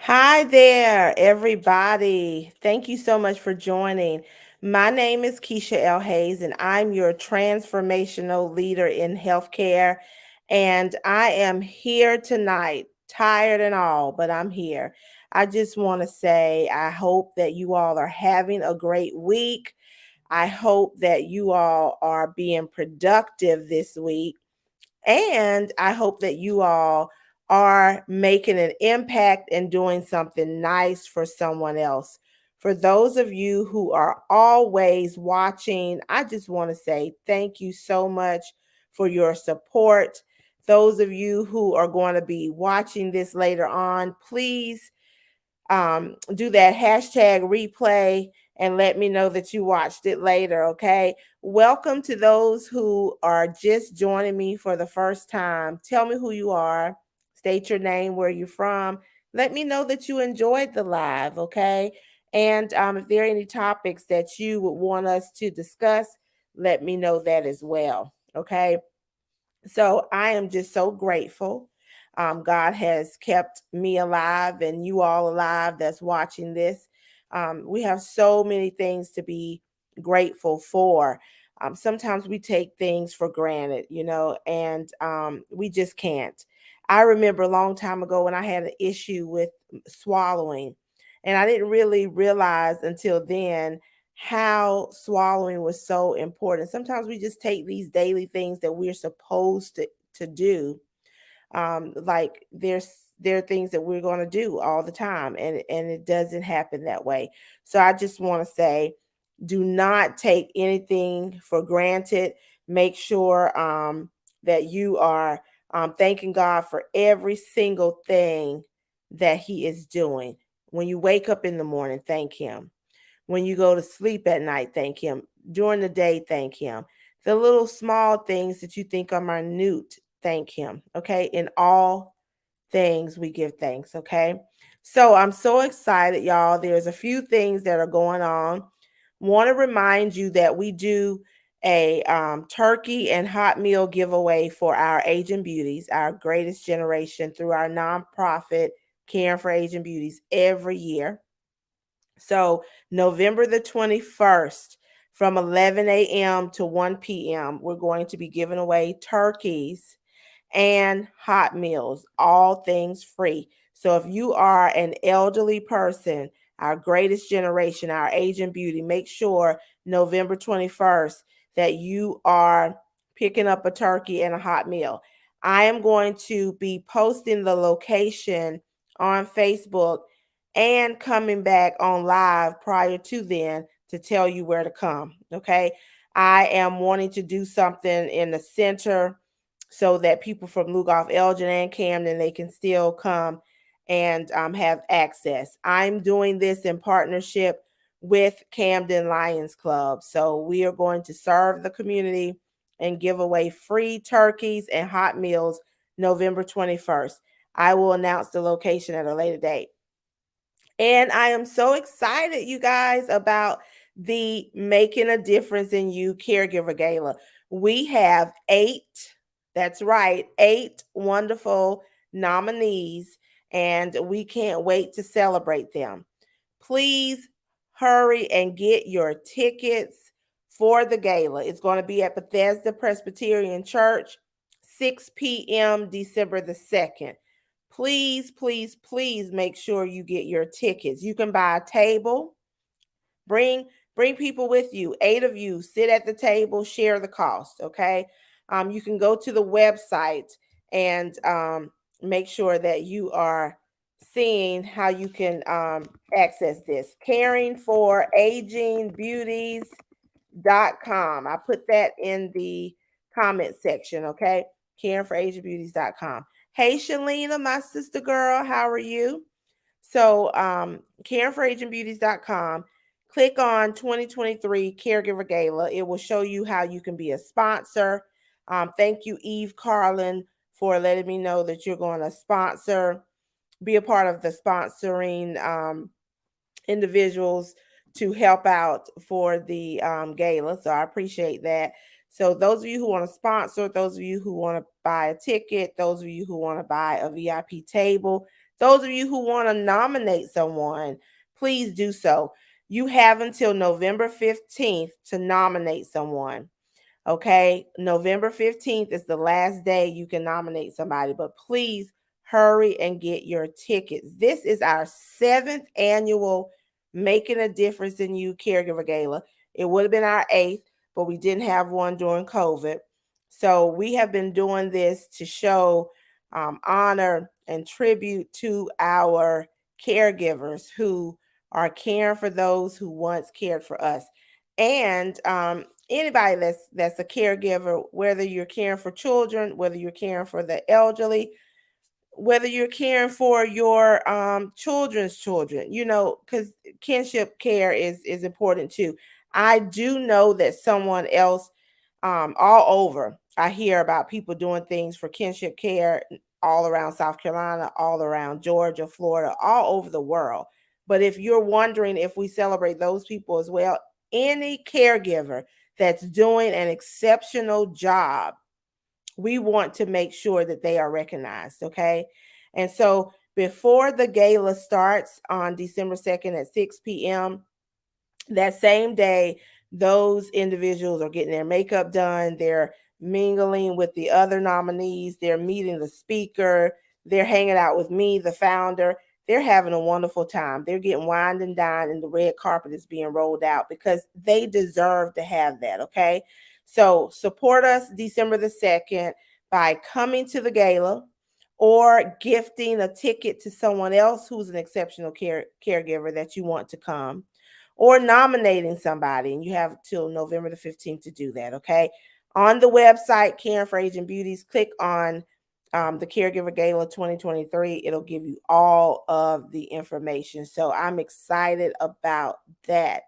Hi there, everybody. Thank you so much for joining. My name is Kesha L. and I'm your transformational leader in healthcare. And I am here tonight, tired and all, but I'm here. I just want to say, I hope that you all are having a great week. I hope that you all are being productive this week. And I hope that you all are making an impact and doing something nice for someone else. For those of you who are always watching, I just want to say thank you so much for your support. Those of you who are going to be watching this later on, please do that hashtag replay and let me know that you watched it later. Okay. Welcome to those who are just joining me for the first time. Tell me who you are, state your name, where you're from. Let me know that you enjoyed the live. Okay. And if there are any topics that you would want us to discuss, let me know that as well. Okay. So I am just so grateful. God has kept me alive and you all alive that's watching this. We have so many things to be grateful for. Sometimes we take things for granted, and we just can't. I remember a long time ago when I had an issue with swallowing, and I didn't really realize until then how swallowing was so important. Sometimes we just take these daily things that we're supposed to do. Like there are things that we're going to do all the time, and it doesn't happen that way. So I just want to say, do not take anything for granted. Make sure that you are thanking God for every single thing that He is doing. When you wake up in the morning, thank Him. When you go to sleep at night, thank Him. During the day, thank Him. The little small things that you think are minute, thank Him. Okay. In all things, we give thanks. Okay. So I'm so excited, y'all. There's a few things that are going on. Want to remind you that we do a turkey and hot meal giveaway for our Aging Beauties, our greatest generation, through our nonprofit Caring for Aging Beauties every year. So, November the 21st from 11 a.m. to 1 p.m., we're going to be giving away turkeys and hot meals, all things free. So, if you are an elderly person, our greatest generation, our Aging Beauty, make sure November 21st that you are picking up a turkey and a hot meal. I am going to be posting the location on Facebook and coming back on live prior to then to tell you where to come. Okay. I am wanting to do something in the center so that people from Lugoff, Elgin, and Camden, they can still come and have access. I'm doing this in partnership with Camden Lions Club. So we are going to serve the community and give away free turkeys and hot meals November 21st. I will announce the location at a later date. And I am so excited, you guys, about the Making a Difference in You Caregiver Gala. We have that's right, eight wonderful nominees, and we can't wait to celebrate them. Please hurry and get your tickets for the gala. It's going to be at Bethesda Presbyterian Church, 6 p.m., December the 2nd. Please, please, please make sure you get your tickets. You can buy a table. Bring people with you. 8 of you sit at the table, share the cost. Okay. You can go to the website and make sure that you are seeing how you can access this. Caringforagingbeauties.com. I put that in the comment section. Okay. Caringforagingbeauties.com. Hey, Shalina, my sister girl, how are you? So, caringforagingbeauties.com. Click on 2023 Caregiver Gala. It will show you how you can be a sponsor. Thank you, Eve Carlin, for letting me know that you're going to sponsor, be a part of the sponsoring individuals to help out for the gala. So I appreciate that. So those of you who want to sponsor, those of you who want to buy a ticket, those of you who want to buy a VIP table, Those of you who want to nominate someone, please do so. You have until November 15th to nominate someone. Okay, November 15th is the last day you can nominate somebody, but please hurry and get your tickets. This is our 7th annual Making a Difference in You Caregiver Gala. It would have been our 8th, but we didn't have one during COVID. So we have been doing this to show honor and tribute to our caregivers who are caring for those who once cared for us. And anybody that's a caregiver, whether you're caring for children, whether you're caring for the elderly, whether you're caring for your children's children, because kinship care is important too. I do know that someone else, all over, I hear about people doing things for kinship care all around South Carolina, all around Georgia, Florida, all over the world. But if you're wondering if we celebrate those people as well, any caregiver that's doing an exceptional job, we want to make sure that they are recognized. Okay. And so before the gala starts on December 2nd at 6 p.m., that same day, those individuals are getting their makeup done. They're mingling with the other nominees. They're meeting the speaker. They're hanging out with me, the founder. They're having a wonderful time. They're getting wined and dined, and the red carpet is being rolled out because they deserve to have that. Okay. So support us December the 2nd by coming to the gala or gifting a ticket to someone else who's an exceptional caregiver that you want to come, or nominating somebody. And you have till November the 15th to do that. Okay. On the website, Caring for Aging Beauties, click on the Caregiver Gala 2023. It'll give you all of the information. So I'm excited about that.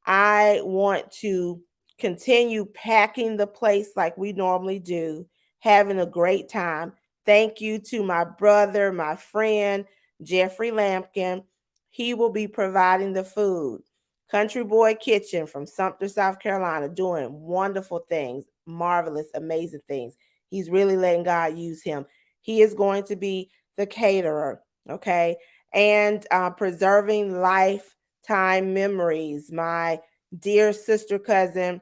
I want to continue packing the place like we normally do, having a great time. Thank you to my brother, my friend, Jeffrey Lampkin. He will be providing the food. Country Boy Kitchen from Sumter, South Carolina, doing wonderful things, marvelous, amazing things. He's really letting God use him. He is going to be the caterer, okay? And preserving lifetime memories. My dear sister cousin,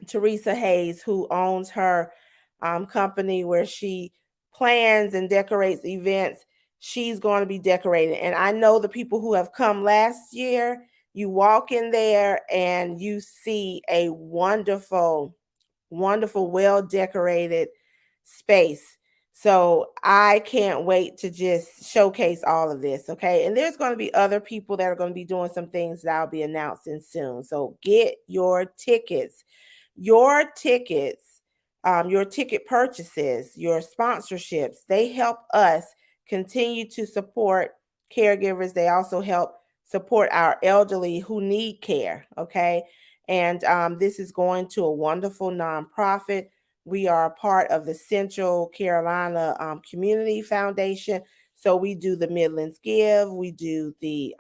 Teresa Hayes, who owns her company where she plans and decorates events, she's going to be decorating. And I know the people who have come last year, you walk in there and you see a wonderful, wonderful, well decorated space. So I can't wait to just showcase all of this. Okay. And there's going to be other people that are going to be doing some things that I'll be announcing soon. So get your tickets. Your tickets, your ticket purchases, your sponsorships, they help us continue to support caregivers. They also help support our elderly who need care. Okay. And this is going to a wonderful nonprofit. We are a part of the Central Carolina Community Foundation. So we do the Midlands Give, we do the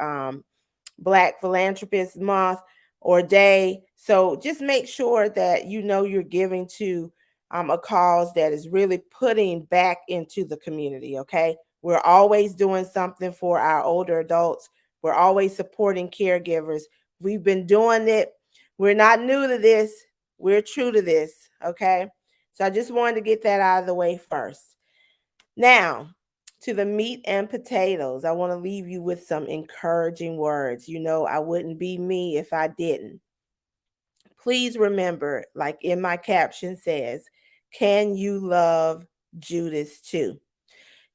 Black Philanthropist Month or Day. So just make sure that you know you're giving to a cause that is really putting back into the community. Okay. We're always doing something for our older adults. We're always supporting caregivers. We've been doing it. We're not new to this. We're true to this. Okay. So I just wanted to get that out of the way first. Now, to the meat and potatoes, I want to leave you with some encouraging words. I wouldn't be me if I didn't. Please remember, like in my caption says, can you love Judas too?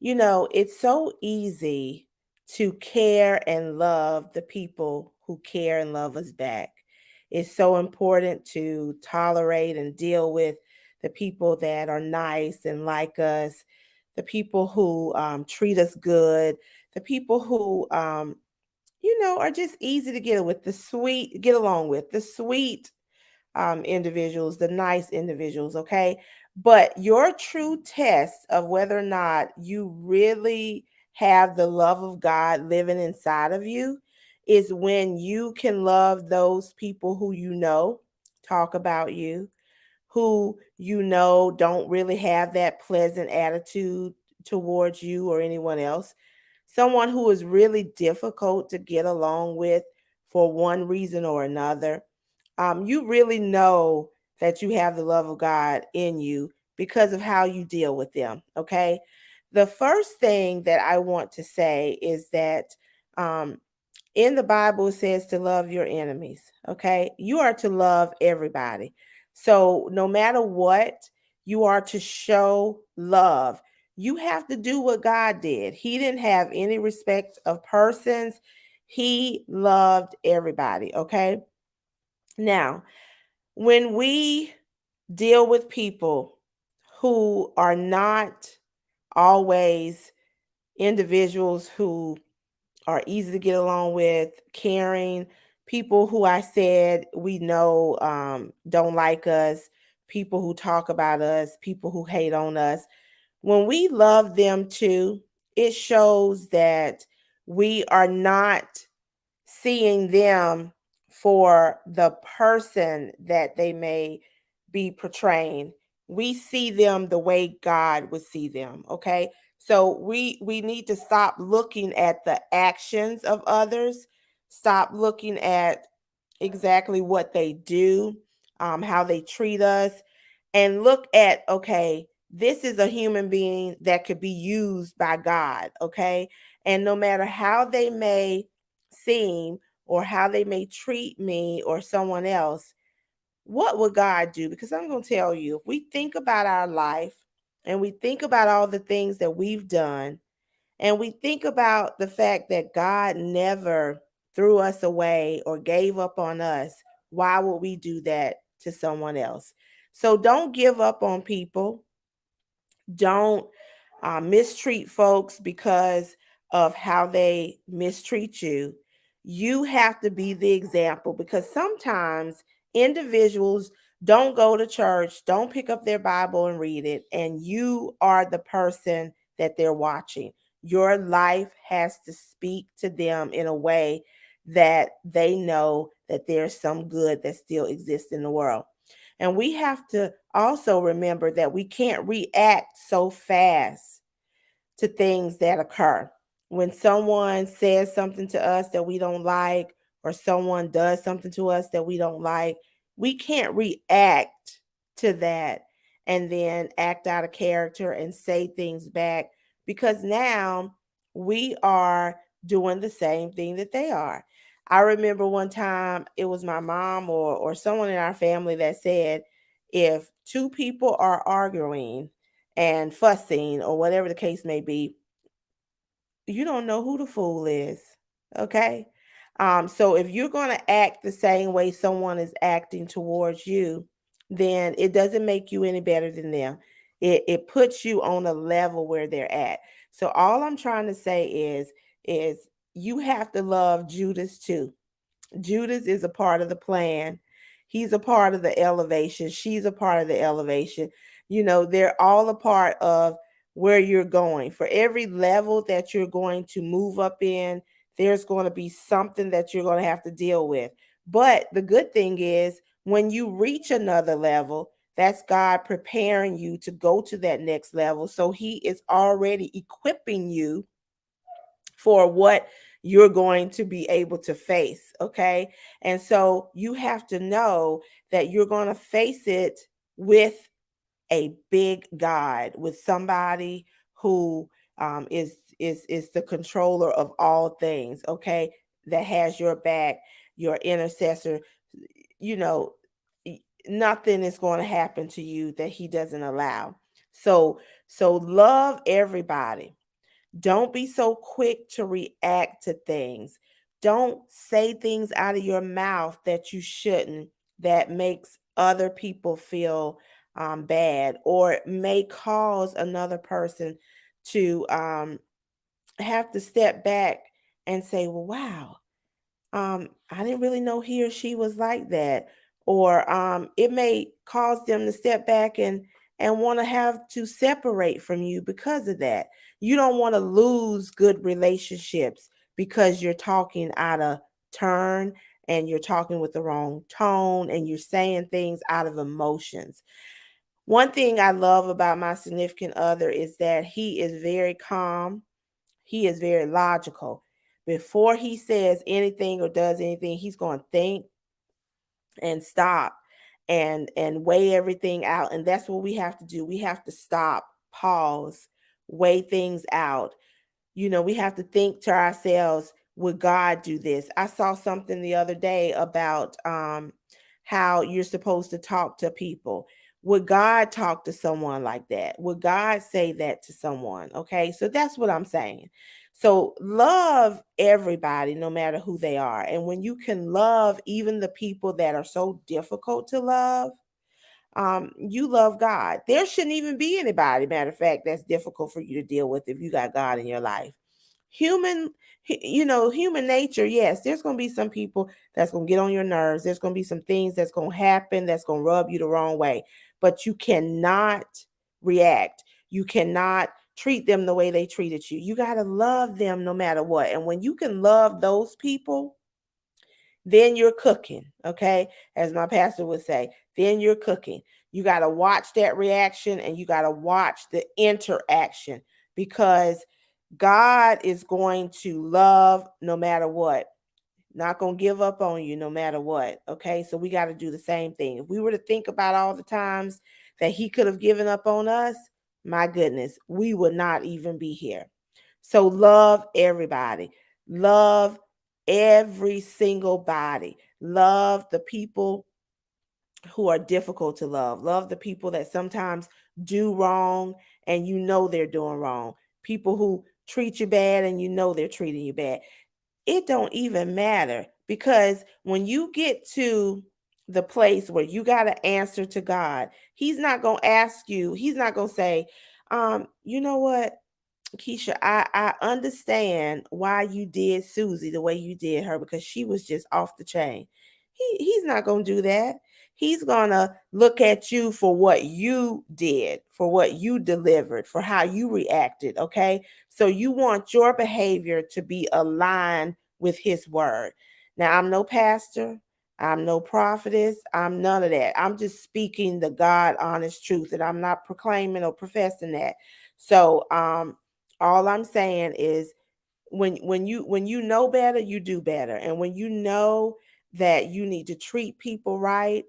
It's so easy to care and love the people who care and love us back. It's so important to tolerate and deal with the people that are nice and like us, the people who treat us good, the people who, are just easy to get along with, the sweet individuals, the nice individuals, okay? But your true test of whether or not you really have the love of God living inside of you is when you can love those people who talk about you, who don't really have that pleasant attitude towards you or anyone else. someone who is really difficult to get along with for one reason or another, you really know that you have the love of God in you because of how you deal with them. Okay. The first thing that I want to say is that um, in the Bible, it says to love your enemies. Okay. You are to love everybody. So no matter what, you are to show love. You have to do what God did. He didn't have any respect of persons, He loved everybody. Okay. Now, when we deal with people who are not always individuals who are easy to get along with, caring, people who I said we know don't like us, people who talk about us, people who hate on us. When we love them too, it shows that we are not seeing them for the person that they may be portraying. We see them the way God would see them. Okay. So we need to stop looking at the actions of others, stop looking at exactly what they do, how they treat us, and look at, okay, this is a human being that could be used by God. Okay. And no matter how they may seem or how they may treat me or someone else, what would God do? Because I'm going to tell you, if we think about our life and we think about all the things that we've done, and we think about the fact that God never threw us away or gave up on us, why would we do that to someone else? So don't give up on people. Don't mistreat folks because of how they mistreat you. You have to be the example, because sometimes individuals don't go to church, don't pick up their Bible and read it, and you are the person that they're watching. Your life has to speak to them in a way that they know that there's some good that still exists in the world. And we have to also remember that we can't react so fast to things that occur. When someone says something to us that we don't like, or someone does something to us that we don't like, we can't react to that and then act out of character and say things back, because now we are doing the same thing that they are. I remember one time it was my mom or someone in our family that said, if two people are arguing and fussing or whatever the case may be, you don't know who the fool is. Okay. So if you're going to act the same way someone is acting towards you, then it doesn't make you any better than them. It puts you on a level where they're at. So all I'm trying to say is you have to love Judas too. Judas is a part of the plan. He's a part of the elevation. She's a part of the elevation. You know, they're all a part of where you're going. For every level that you're going to move up in, there's going to be something that you're going to have to deal with. But the good thing is, when you reach another level, that's God preparing you to go to that next level. So He is already equipping you for what you're going to be able to face. Okay. And so you have to know that you're going to face it with a big God, with somebody who is the controller of all things. Okay. That has your back, your intercessor. You know, nothing is going to happen to you that he doesn't allow. So love everybody. Don't be so quick to react to things. Don't say things out of your mouth that you shouldn't, that makes other people feel bad, or may cause another person to have to step back and say, well, wow, I didn't really know he or she was like that. Or it may cause them to step back and want to have to separate from you because of that. You don't want to lose good relationships because you're talking out of turn, and you're talking with the wrong tone, and you're saying things out of emotions. One thing I love about my significant other is that he is very calm. He is very logical. Before he says anything or does anything, he's going to think and stop and weigh everything out. And that's what we have to do. We have to stop, pause, weigh things out. We have to think to ourselves, would God do this? I saw something the other day about how you're supposed to talk to people. Would God talk to someone like that? Would God say that to someone? Okay, so that's what I'm saying. So love everybody, no matter who they are. And when you can love even the people that are so difficult to love, you love God. There shouldn't even be anybody, matter of fact, that's difficult for you to deal with if you got God in your life. Human, human nature, yes, there's going to be some people that's going to get on your nerves. There's going to be some things that's going to happen that's going to rub you the wrong way, but you cannot react. You cannot treat them the way they treated you. You got to love them no matter what. And when you can love those people, then you're cooking, okay? As my pastor would say, then you're cooking. You got to watch that reaction and you got to watch the interaction, because God is going to love no matter what. Not going to give up on you no matter what, okay? So we got to do the same thing. If we were to think about all the times that he could have given up on us, my goodness, we would not even be here. So love everybody. Love every single body. Love the people who are difficult to love. Love the people that sometimes do wrong and they're doing wrong. People who treat you bad and they're treating you bad. It don't even matter, because when you get to the place where you got to answer to God, he's not going to ask you, he's not going to say, you know what, Kesha, I understand why you did Susie the way you did her, because she was just off the chain. He's not going to do that. He's going to look at you for what you did, for what you delivered, for how you reacted, okay? So you want your behavior to be aligned with his word. Now, I'm no pastor, I'm no prophetess, I'm none of that. I'm just speaking the God honest truth, and I'm not proclaiming or professing that. So, all I'm saying is, when you know better, you do better. And when you know that you need to treat people right,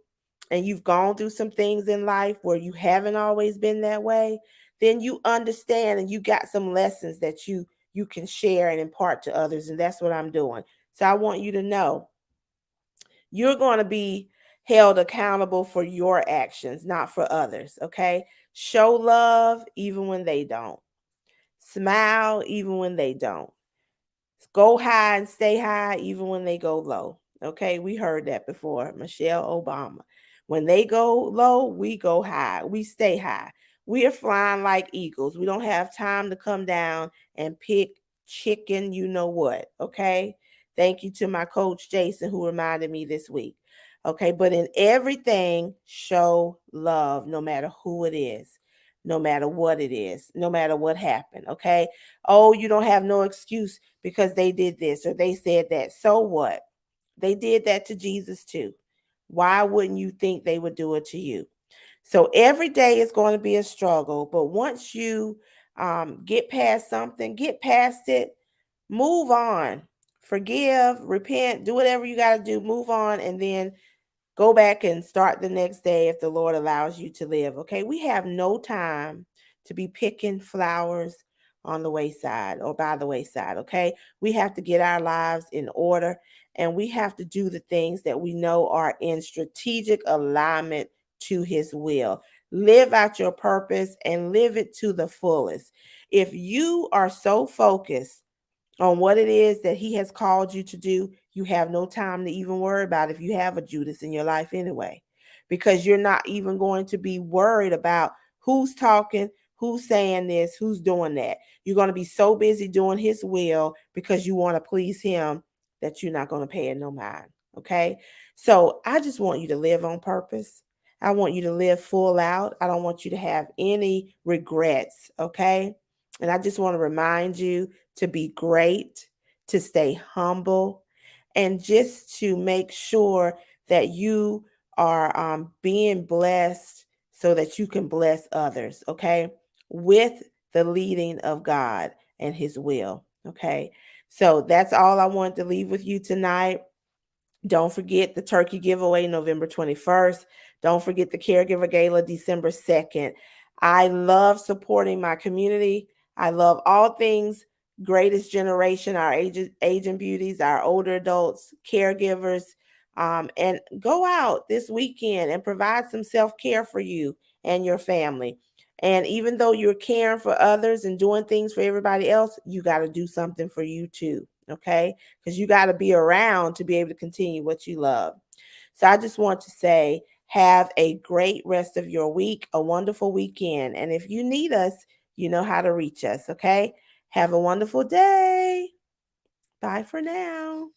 and you've gone through some things in life where you haven't always been that way, then you understand and you got some lessons that you can share and impart to others. And that's what I'm doing. So I want you to know you're going to be held accountable for your actions, not for others. Okay. Show love even when they don't. Smile even when they don't. Go high and stay high even when they go low. Okay, we heard that before. Michelle Obama. When they go low, we go high. We stay high. We are flying like eagles. We don't have time to come down and pick chicken, you know what. Okay. Thank you to my coach, Jason, who reminded me this week. Okay. But in everything, show love, no matter who it is, no matter what it is, no matter what happened. Okay. Oh, you don't have no excuse because they did this or they said that. So what? They did that to Jesus too. Why wouldn't you think they would do it to you? So every day is going to be a struggle, but once you get past something, get past it, move on, forgive, repent, do whatever you got to do, move on, and then go back and start the next day if the Lord allows you to live. Okay. We have no time to be picking flowers on the wayside or by the wayside. Okay. We have to get our lives in order, and we have to do the things that we know are in strategic alignment to his will. Live out your purpose and live it to the fullest. If you are so focused on what it is that he has called you to do, you have no time to even worry about if you have a Judas in your life anyway, because you're not even going to be worried about who's talking, who's saying this, who's doing that. You're going to be so busy doing his will because you want to please him that you're not going to pay it no mind. Okay. So I just want you to live on purpose. I want you to live full out. I don't want you to have any regrets. Okay. And I just want to remind you to be great, to stay humble, and just to make sure that you are being blessed so that you can bless others, okay, with the leading of God. and his will. Okay. So that's all I wanted to leave with you tonight. Don't forget the turkey giveaway November 21st. Don't forget the caregiver gala December 2nd. I love supporting my community. I love all things greatest generation, our aging beauties, our older adults, caregivers. And go out this weekend and provide some self-care for you and your family. And even though you're caring for others and doing things for everybody else, you got to do something for you too. Okay. Because you got to be around to be able to continue what you love. So I just want to say, have a great rest of your week, a wonderful weekend. And if you need us, you know how to reach us. Okay. Have a wonderful day. Bye for now.